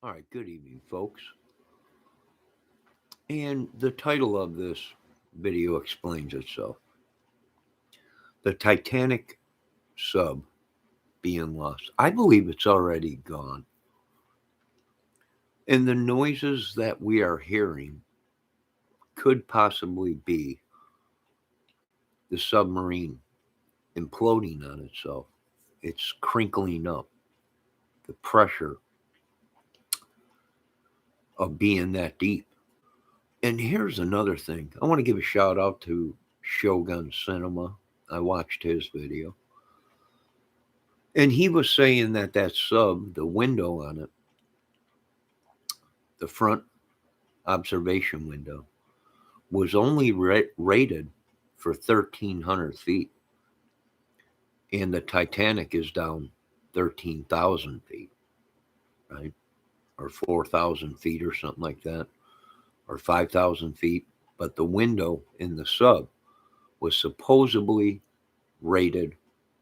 All right, good evening, folks. And the title of this video explains itself. The Titanic sub being lost. I believe it's already gone. And the noises that we are hearing could possibly be the submarine imploding on itself. It's crinkling up. The pressure of being that deep. And here's another thing. I want to give a shout out to Shogun Cinema. I watched his video. And he was saying that sub, the window on it, the front observation window, was only rated for 1,300 feet. And the Titanic is down 13,000 feet, right? Or 4,000 feet or something like that, or 5,000 feet. But the window in the sub was supposedly rated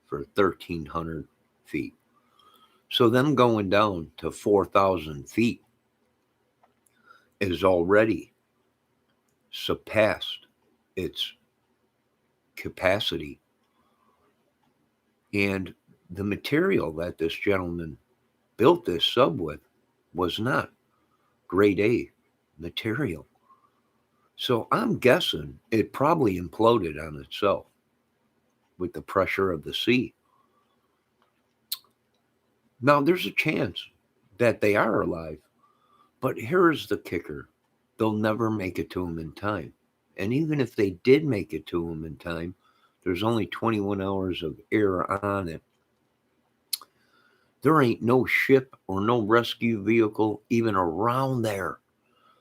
for 1,300 feet. So them going down to 4,000 feet is already surpassed its capacity. And the material that this gentleman built this sub with was not grade A material. So I'm guessing it probably imploded on itself with the pressure of the sea. Now, there's a chance that they are alive, but here's the kicker. They'll never make it to them in time. And even if they did make it to them in time, there's only 21 hours of air on it. There ain't no ship or no rescue vehicle even around there.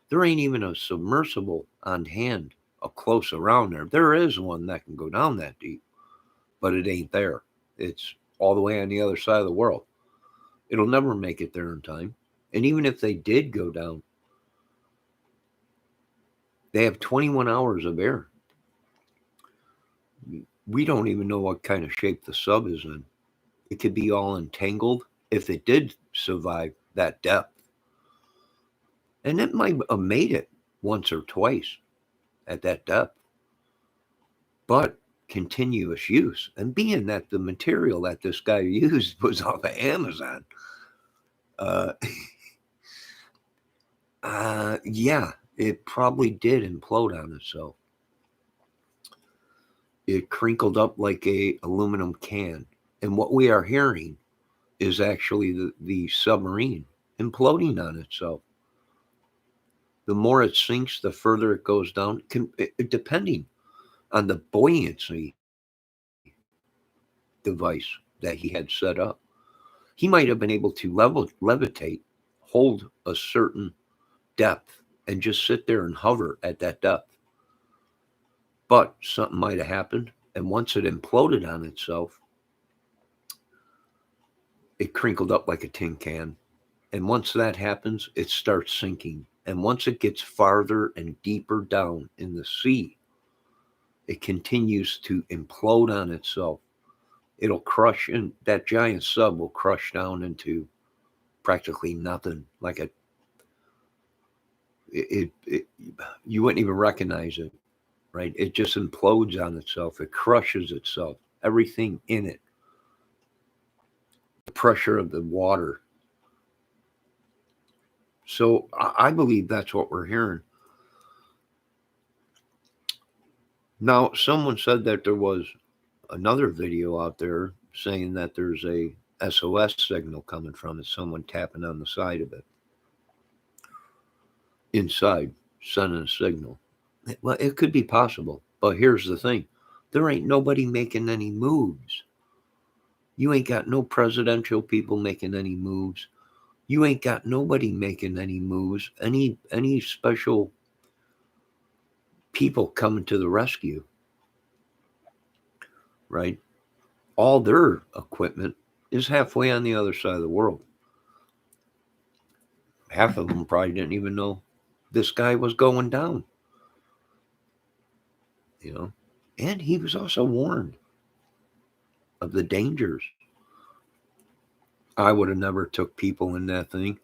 There ain't even a submersible on hand close around there. There is one that can go down that deep, but it ain't there. It's all the way on the other side of the world. It'll never make it there in time. And even if they did go down, they have 21 hours of air. We don't even know what kind of shape the sub is in. It could be all entangled if it did survive that depth. And it might have made it once or twice at that depth. But continuous use, and being that the material that this guy used was off of Amazon, uh, yeah, it probably did implode on itself. It crinkled up like a aluminum can. And what we are hearing is actually the submarine imploding on itself. The more it sinks, the further it goes down, depending on the buoyancy device that he had set up. He might have been able to levitate, hold a certain depth, and just sit there and hover at that depth. But something might have happened, and once it imploded on itself, it crinkled up like a tin can. And once that happens, it starts sinking. And once it gets farther and deeper down in the sea, it continues to implode on itself. It'll crush, and that giant sub will crush down into practically nothing. Like you wouldn't even recognize it, right? It just implodes on itself. It crushes itself. Everything in it. The pressure of the water. So I believe that's what we're hearing. Now, someone said that there was another video out there saying that there's a SOS signal coming from it, someone tapping on the side of it. Inside, sending a signal. Well, it could be possible, but here's the thing. There ain't nobody making any moves. You ain't got no presidential people making any moves. You ain't got nobody making any moves, any special people coming to the rescue, right? All their equipment is halfway on the other side of the world. Half of them probably didn't even know this guy was going down, you know. And he was also warned of the dangers. I would have never took people in that thing.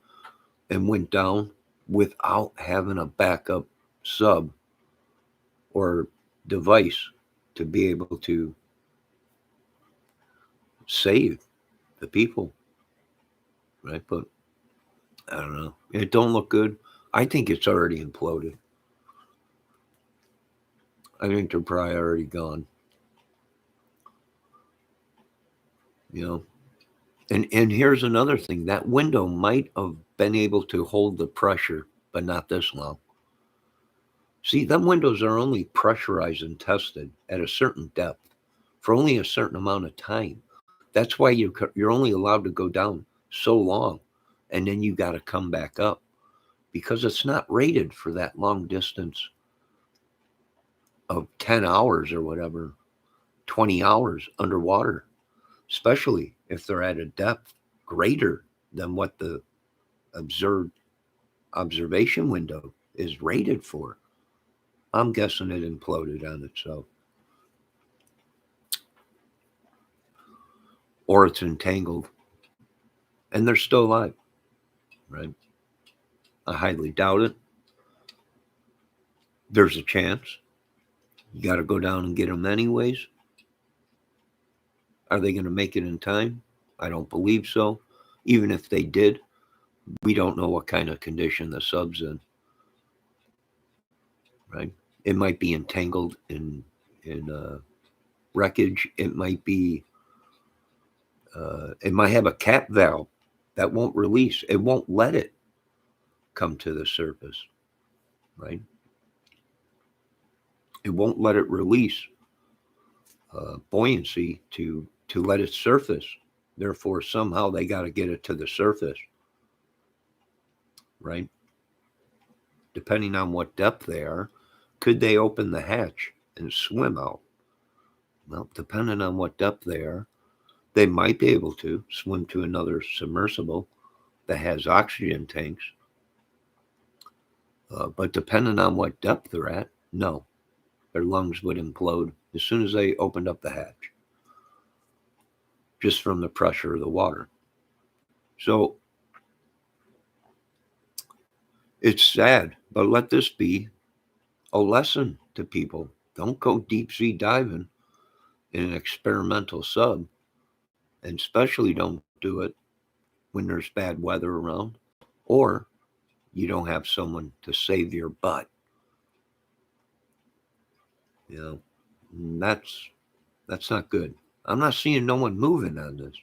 and went down without having a backup sub or device to be able to save the people, right? But I don't know. It don't look good. I think it's already imploded. I think they're probably already gone. You know, and here's another thing. That window might have been able to hold the pressure, but not this long. See, them windows are only pressurized and tested at a certain depth for only a certain amount of time. That's why you're only allowed to go down so long, and then you got to come back up because it's not rated for that long distance of 10 hours or whatever, 20 hours underwater, especially if they're at a depth greater than what the observed observation window is rated for. I'm guessing it imploded on itself. Or it's entangled. And they're still alive, right? I highly doubt it. There's a chance. You got to go down and get them anyways. Are they going to make it in time? I don't believe so. Even if they did, we don't know what kind of condition the sub's in, right? It might be entangled in wreckage. It might be. It might have a cap valve that won't release. It won't let it come to the surface, right? It won't let it release buoyancy to let it surface. Therefore, somehow they got to get it to the surface, right? Depending on what depth they are, could they open the hatch and swim out? Well, depending on what depth they are, they might be able to swim to another submersible that has oxygen tanks. But depending on what depth they're at, no, their lungs would implode as soon as they opened up the hatch, just from the pressure of the water. So it's sad, but let this be a lesson to people. Don't go deep sea diving in an experimental sub, and especially don't do it when there's bad weather around or you don't have someone to save your butt. You know, that's not good. I'm not seeing no one moving on this.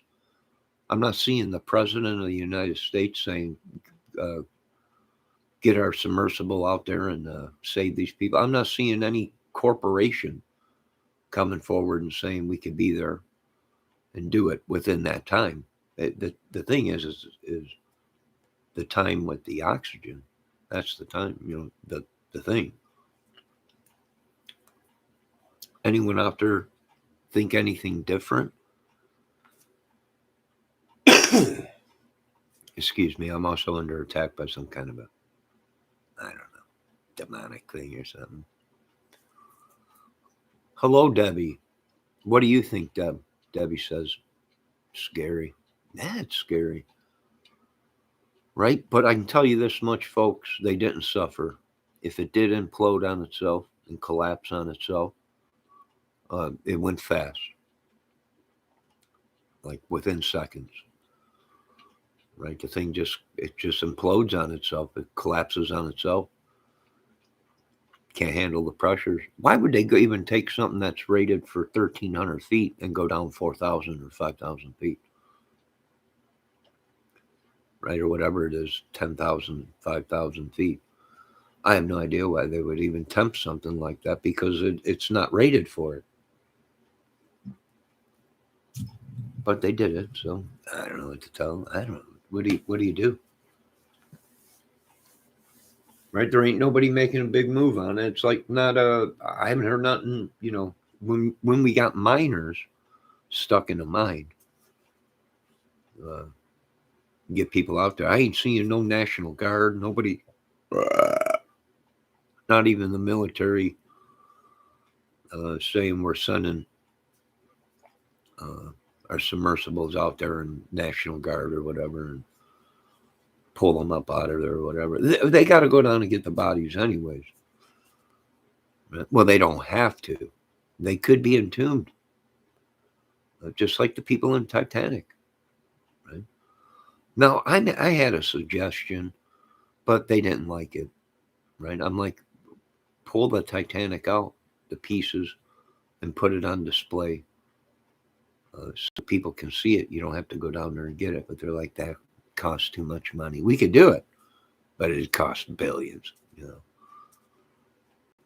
I'm not seeing the president of the United States saying, uh, "Get our submersible out there and save these people." I'm not seeing any corporation coming forward and saying we can be there and do it within that time. The thing is the time with the oxygen. That's the time. The thing. Anyone out there think anything different? Excuse me, I'm also under attack by some kind of a, I don't know, demonic thing or something. Hello, Debbie. What do you think, Deb? Debbie says, scary. Yeah, it's scary. Right? But I can tell you this much, folks, they didn't suffer. If it did implode on itself and collapse on itself, it went fast, like within seconds. Right? The thing just implodes on itself. It collapses on itself. Can't handle the pressures. Why would they even take something that's rated for 1,300 feet and go down 4,000 or 5,000 feet? Right? Or whatever it is, 10,000, 5,000 feet. I have no idea why they would even tempt something like that because it's not rated for it. But they did it, so I don't know what to tell them. I don't know. What do you do? Right? There ain't nobody making a big move on it. It's like not I haven't heard nothing, when we got miners stuck in a mine, uh, get people out there. I ain't seeing no National Guard, nobody, not even the military, saying we're sending our submersibles out there and National Guard or whatever. And pull them up out of there or whatever. They got to go down and get the bodies anyways. Well, they don't have to. They could be entombed, just like the people in Titanic. Right? Now, I had a suggestion, but they didn't like it. Right? I'm like, pull the Titanic out, the pieces, and put it on display so people can see it. You don't have to go down there and get it. But they're like, that costs too much money. We could do it, but it costs billions.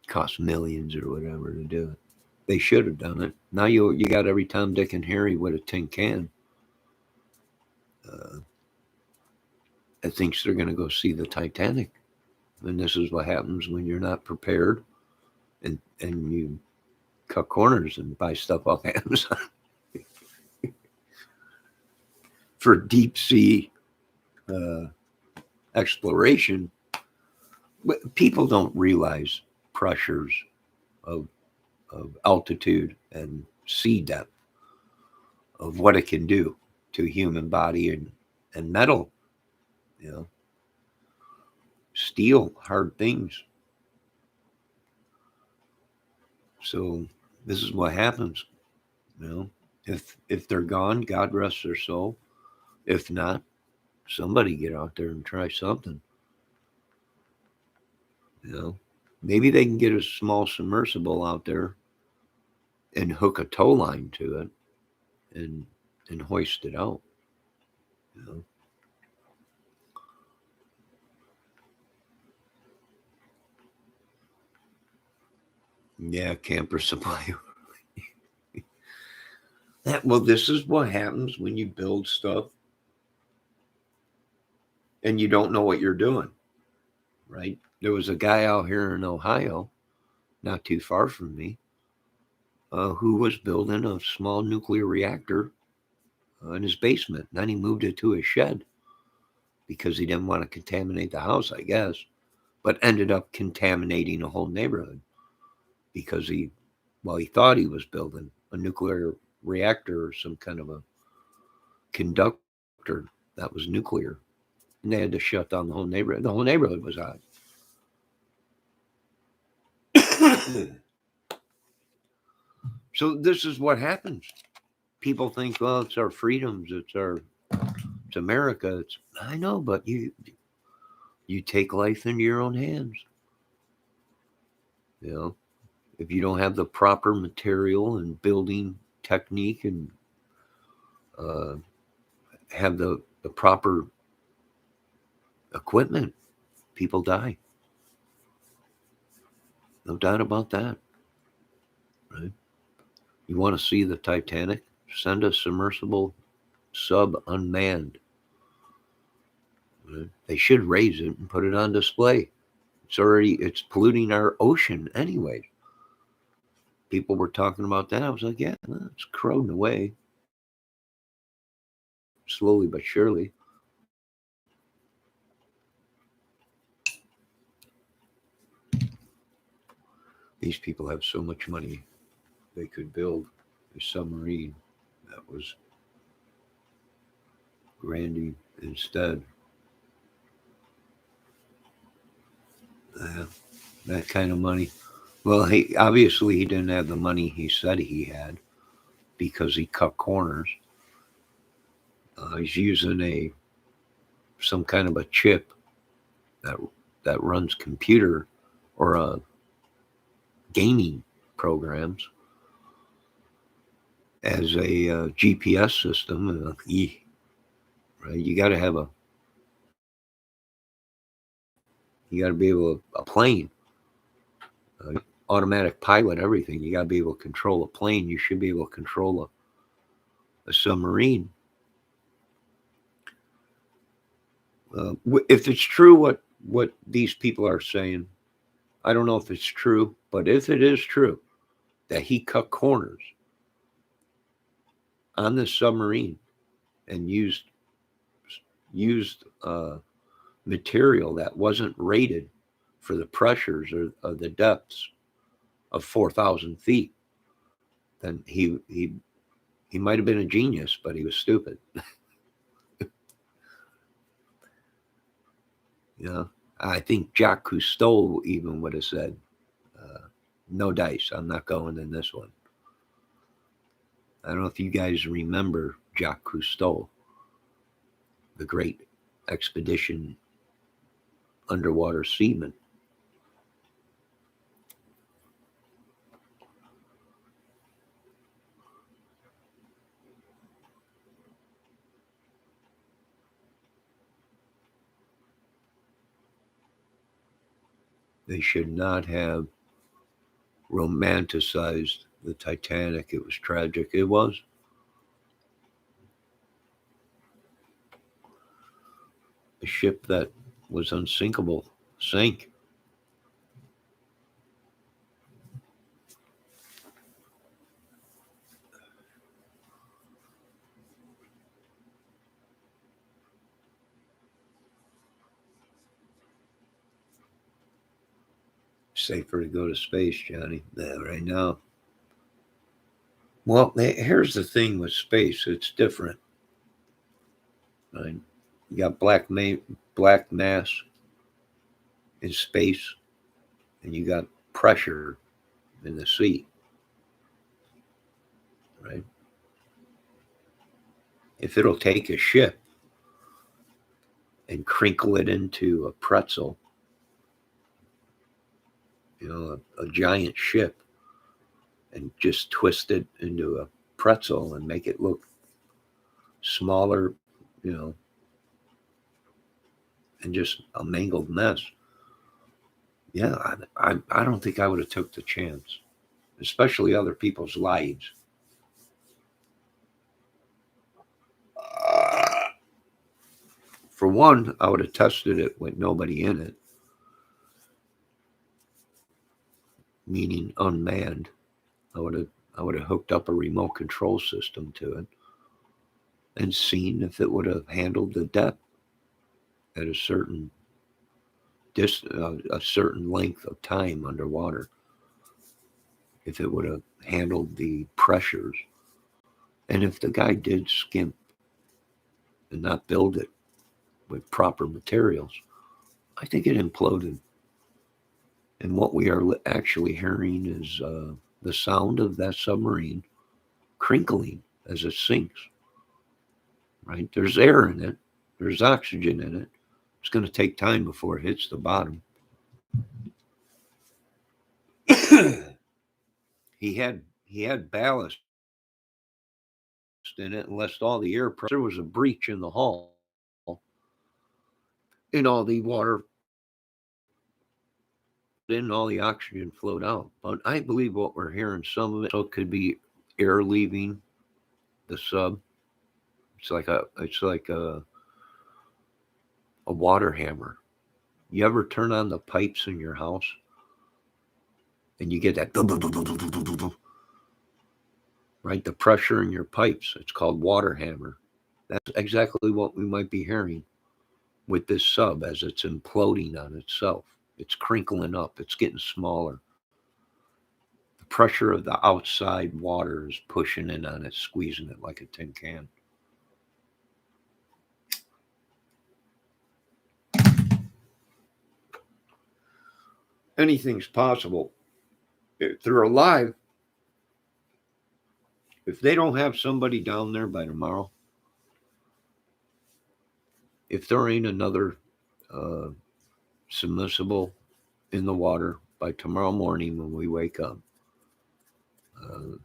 Cost millions or whatever to do it. They should have done it. Now you got every Tom, Dick, and Harry with a tin can that thinks they're going to go see the Titanic. And this is what happens when you're not prepared and you cut corners and buy stuff off Amazon for deep sea exploration. People don't realize pressures of altitude and sea depth, of what it can do to a human body and metal, steel, hard things. So this is what happens. If they're gone, God rest their soul. If not, somebody get out there and try something. Maybe they can get a small submersible out there and hook a tow line to it and hoist it out. Yeah, camper supply. Well, this is what happens when you build stuff and you don't know what you're doing, right? There was a guy out here in Ohio, not too far from me, who was building a small nuclear reactor in his basement. Then he moved it to his shed because he didn't want to contaminate the house, I guess, but ended up contaminating a whole neighborhood because he thought he was building a nuclear reactor or some kind of a conductor that was nuclear. And they had to shut down the whole neighborhood. The whole neighborhood was out. So this is what happens. People think, well, it's our freedoms, it's America. I know, but you take life into your own hands. If you don't have the proper material and building technique and have the proper equipment, people die. No doubt about that. Right? You want to see the Titanic? Send a submersible sub unmanned. Right? They should raise it and put it on display. It's polluting our ocean anyway. People were talking about that. I was like, yeah, it's corroding away. Slowly but surely. These people have so much money, they could build a submarine that was Grandy instead. That kind of money. Well, he didn't have the money he said he had because he cut corners. He's using some kind of a chip that runs computer or gaming programs as a GPS system. Right? You got to be able to a plane. Automatic pilot, everything. You got to be able to control a plane. You should be able to control a submarine. If it's true what these people are saying, I don't know if it's true, but if it is true that he cut corners on the submarine and used material that wasn't rated for the pressures or the depths of 4,000 feet, then he might have been a genius, but he was stupid. You know, I think Jacques Cousteau even would have said, no dice, I'm not going in this one. I don't know if you guys remember Jacques Cousteau, the great expedition underwater seaman. They should not have romanticized the Titanic. It was tragic. It was. A ship that was unsinkable sank. Safer to go to space, Johnny. Right now. Well, here's the thing with space. It's different. Right? You got black mass in space, and you got pressure in the sea. Right? If it'll take a ship and crinkle it into a pretzel, a giant ship, and just twist it into a pretzel and make it look smaller, you know, and just a mangled mess. Yeah, I don't think I would have took the chance, especially other people's lives. For one, I would have tested it with nobody in it, meaning unmanned. I would have hooked up a remote control system to it and seen if it would have handled the depth at a certain a certain length of time underwater. If it would have handled the pressures, and if the guy did skimp and not build it with proper materials, I think it imploded. And what we are actually hearing is the sound of that submarine crinkling as it sinks. Right? There's air in it. There's oxygen in it. It's going to take time before it hits the bottom. he had ballast in it and left all the air pressure. There was a breach in the hull, and all the water in, all the oxygen flowed out. But I believe what we're hearing, some of it so it could be air leaving the sub. It's like a water hammer. You ever turn on the pipes in your house and you get that right? The pressure in your pipes. It's called water hammer. That's exactly what we might be hearing with this sub as it's imploding on itself. It's crinkling up. It's getting smaller. The pressure of the outside water is pushing in on it, squeezing it like a tin can. Anything's possible. If they're alive, if they don't have somebody down there by tomorrow, if there ain't another uh, submersible in the water by tomorrow morning when we wake up, uh,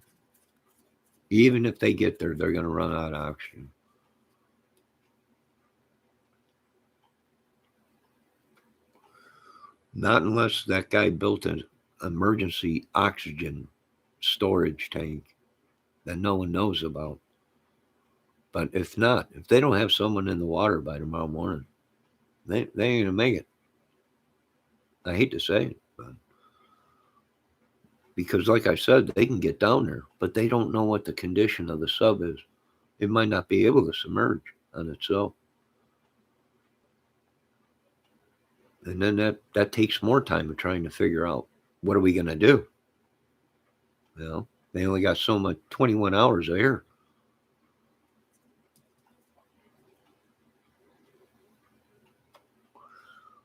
even if they get there, they're going to run out of oxygen. Not unless that guy built an emergency oxygen storage tank that no one knows about. But if not, if they don't have someone in the water by tomorrow morning, they ain't going to make it. I hate to say it, but because, like I said, they can get down there, but they don't know what the condition of the sub is. It might not be able to submerge on itself. And then that takes more time of trying to figure out what are we going to do. They only got so much 21 hours of air.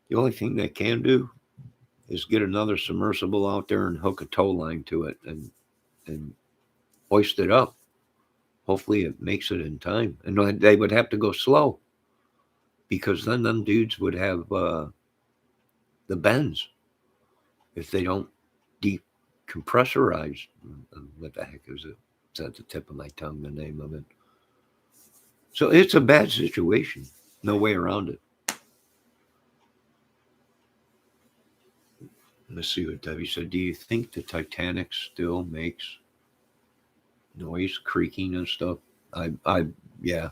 The only thing they can do is get another submersible out there and hook a tow line to it and hoist it up. Hopefully it makes it in time. And they would have to go slow because then them dudes would have the bends if they don't decompressorize. What the heck is it? It's at the tip of my tongue, the name of it. So it's a bad situation. No way around it. Let's see what Debbie said. Do you think the Titanic still makes noise, creaking and stuff? Yeah.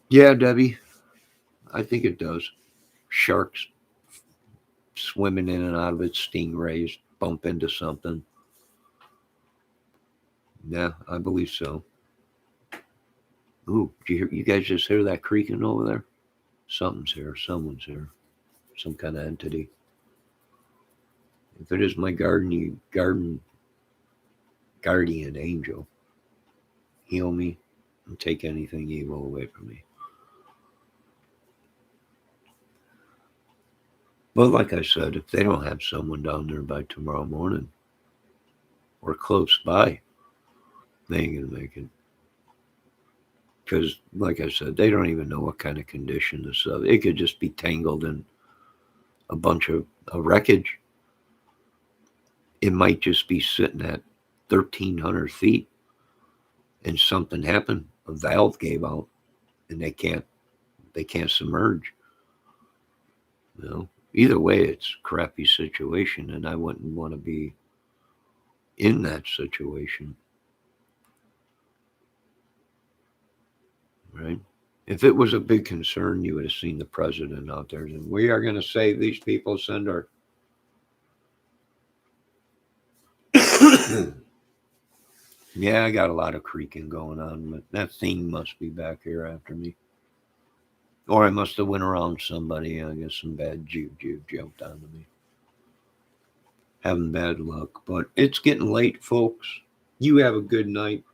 Yeah, Debbie. I think it does. Sharks swimming in and out of it, stingrays bump into something. Yeah, I believe so. Ooh, do you guys just hear that creaking over there? Something's here. Someone's here. Some kind of entity. If it is my garden guardian angel, heal me and take anything evil away from me. But like I said, if they don't have someone down there by tomorrow morning or close by, they ain't gonna make it. Because, like I said, they don't even know what kind of condition this is. It could just be tangled in a bunch of wreckage. It might just be sitting at 1,300 feet and something happened. A valve gave out and they can't submerge. You know, either way, it's a crappy situation, and I wouldn't want to be in that situation. Right? If it was a big concern, you would have seen the president out there and we are going to save these people, send our yeah, I got a lot of creaking going on, but that thing must be back here after me. Or I must have went around somebody. I guess some bad juju jumped onto me. Having bad luck. But it's getting late, folks. You have a good night.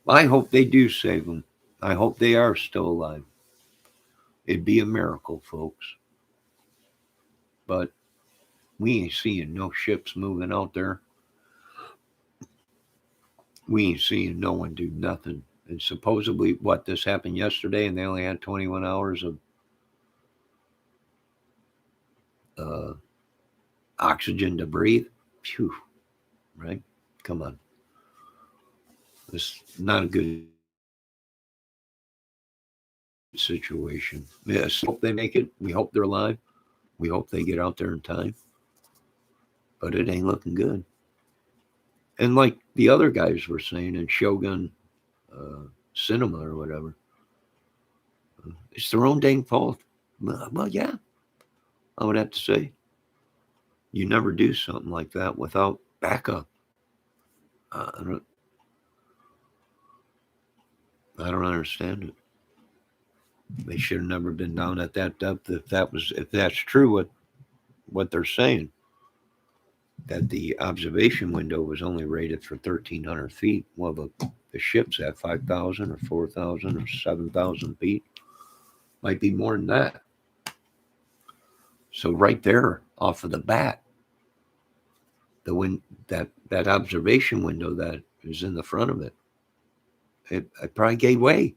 I hope they do save them. I hope they are still alive. It'd be a miracle, folks. But we ain't seeing no ships moving out there. We ain't seeing no one do nothing. And supposedly, this happened yesterday, and they only had 21 hours of oxygen to breathe. Phew, right? Come on. It's not a good situation. Yes, hope they make it. We hope they're alive. We hope they get out there in time. But it ain't looking good. And like the other guys were saying in Shogun Cinema or whatever, it's their own dang fault. Well, yeah, I would have to say. You never do something like that without backup. I don't. I don't understand it. They should have never been down at that depth if that's true what they're saying. That the observation window was only rated for 1,300 feet. Well, the ship's at 5,000 or 4,000 or 7,000 feet. Might be more than that. So right there, off of the bat, that observation window that is in the front of it probably gave way.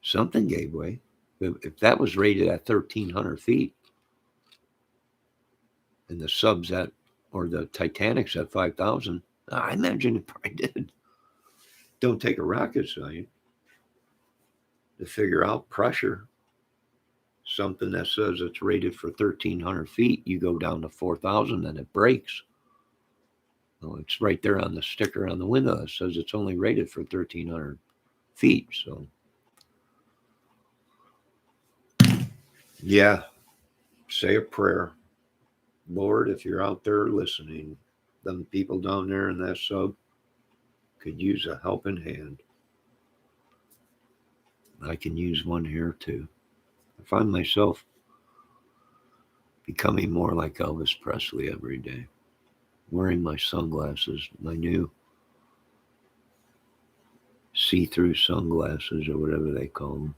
Something gave way. If that was rated at 1,300 feet, and the subs or the Titanic's at 5,000, I imagine it probably did. Don't take a rocket science to figure out pressure. Something that says it's rated for 1,300 feet, you go down to 4,000 and it breaks. Well, it's right there on the sticker on the window that says it's only rated for 1,300 feet. So, yeah, say a prayer. Lord, if you're out there listening, them people down there in that sub could use a helping hand. I can use one here too. I find myself becoming more like Elvis Presley every day, wearing my sunglasses, my new see-through sunglasses or whatever they call them.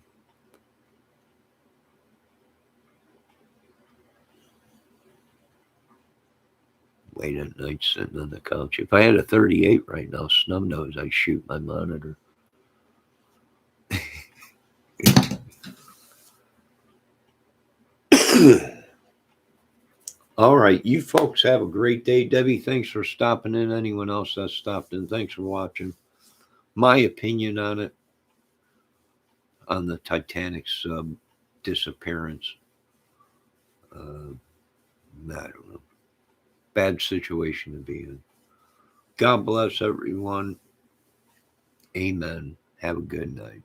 late at night sitting on the couch. If I had a 38 right now, snub nose, I'd shoot my monitor. All right, you folks have a great day. Debbie, thanks for stopping in. Anyone else that stopped in, thanks for watching. My opinion on it, on the Titanic's disappearance, I don't know. Bad situation to be in. God bless everyone. Amen. Have a good night.